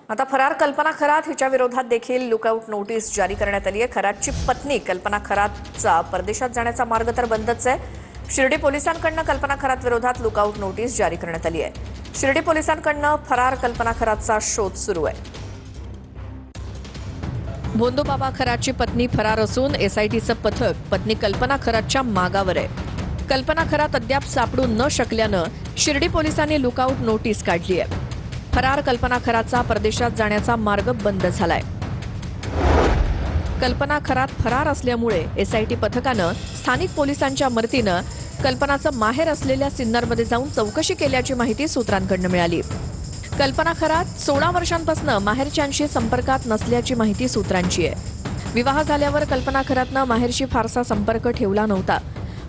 आता फरार कल्पना खरात हिच्या विरोधात देखील लुकआउट नोटीस जारी करण्यात आली आहे। खरातची पत्नी कल्पना खरातचा परदेशात जाण्याचा मार्ग तर बंदच आहे। शिर्डी पोलिसांकडून कल्पना खरात विरोधात लुकआउट नोटीस जारी करण्यात आली आहे। शिर्डी पोलिसांकडून फरार कल्पना खरातचा शोध सुरू आहे। भोंदूबाबा खरातची पत्नी फरार असून एसआयटीचं पथक पत्नी कल्पना खरातच्या मागावर आहे। कल्पना खरात अद्याप सापडू न शकल्यानं शिर्डी पोलिसांनी लुकआउट नोटीस काढली आहे। फरार कल्पना खरातचा परदेशात जाण्याचा मार्ग बंद झालाय। कल्पना खरात फरार असल्यामुळे एसआयटी पथकानं स्थानिक पोलिसांच्या मदतीनं कल्पनाचं माहेर असलेल्या सिन्नरमध्ये जाऊन चौकशी केल्याची माहिती सूत्रांकडून मिळाली। कल्पना खरात 16 वर्षांपासून माहेरच्यांशी संपर्कात नसल्याची माहिती सूत्रांची आहे। विवाह झाल्यावर कल्पना खरातनं माहेरशी फारसा संपर्क ठेवला नव्हता।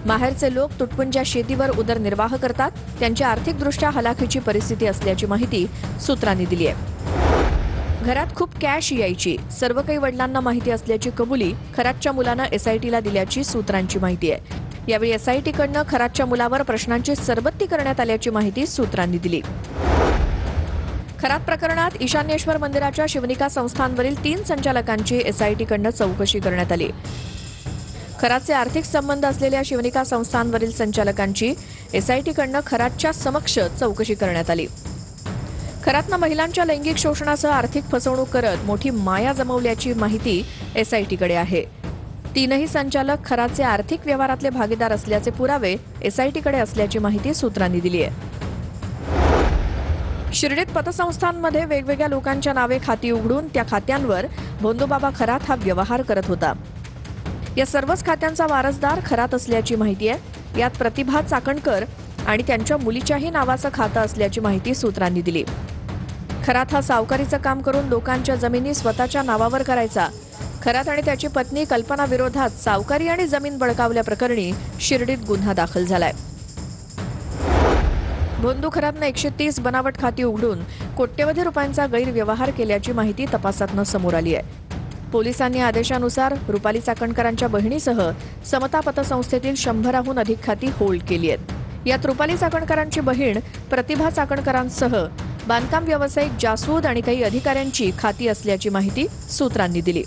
माहेरचे लोक तुटपुंज्या शेतीवर उदरनिर्वाह करतात, त्यांची आर्थिकदृष्ट्या हलाखीची परिस्थिती असल्याची माहिती सूत्रांनी दिली आहे। घरात खूप कॅश यायची, सर्व काही वडिलांना माहिती असल्याची कबुली खरातच्या मुलानं एसआयटीला दिल्याची सूत्रांची माहिती आहे। यावेळी एसआयटीकडनं खरातच्या मुलावर प्रश्नांची सरबत्ती करण्यात आल्याची माहिती सूत्रांनी दिली। खरात प्रकरणात ईशान्येश्वर मंदिराच्या शिवनिका संस्थांवरील 3 संचालकांची एसआयटीकडनं चौकशी करण्यात आली। खरातचे आर्थिक संबंध असलेल्या शिवनिका संस्थांवरील संचालकांची एसआयटीकडनं खरातच्या समक्ष चौकशी करण्यात आली। खरातनं महिलांच्या लैंगिक शोषणासह आर्थिक फसवणूक करत मोठी माया जमवल्याची माहिती एसआयटीकडे आहे। 3ही संचालक खरातचे आर्थिक व्यवहारातले भागीदार असल्याचे पुरावे एसआयटीकडे असल्याची माहिती सूत्रांनी दिली आहे। शिर्डीत पतसंस्थांमध्ये वेगवेगळ्या लोकांच्या नावे खाती उघडून त्या खात्यांवर भोंदूबाबा खरात हा व्यवहार करत होता। या सर्वच खात्यांचा वारसदार खरात असल्याची माहिती आहे। यात प्रतिभा चाकणकर आणि त्यांच्या मुलीच्याही नावाचं खातं असल्याची माहिती सूत्रांनी दिली। खरात हा सावकारीचं काम करून लोकांच्या जमिनी स्वतःच्या नावावर करायचा। खरात आणि त्याची पत्नी कल्पना विरोधात सावकारी आणि जमीन बळकावल्याप्रकरणी शिर्डीत गुन्हा दाखल झालाय। भोंदू खरातनं 130 बनावट खाती उघडून कोट्यवधी रुपयांचा गैरव्यवहार केल्याची माहिती तपासातनं समोर आली आहे। पोलिसांनी आदेशानुसार रुपाली चाकणकरांच्या बहिणीसह समता पतसंस्थेतील 100हून अधिक खाती होल्ड केली आहेत। यात रुपाली चाकणकरांची बहीण प्रतिभा चाकणकरांसह बांधकाम व्यावसायिक जासूद आणि काही अधिकाऱ्यांची खाती असल्याची माहिती सूत्रांनी दिली।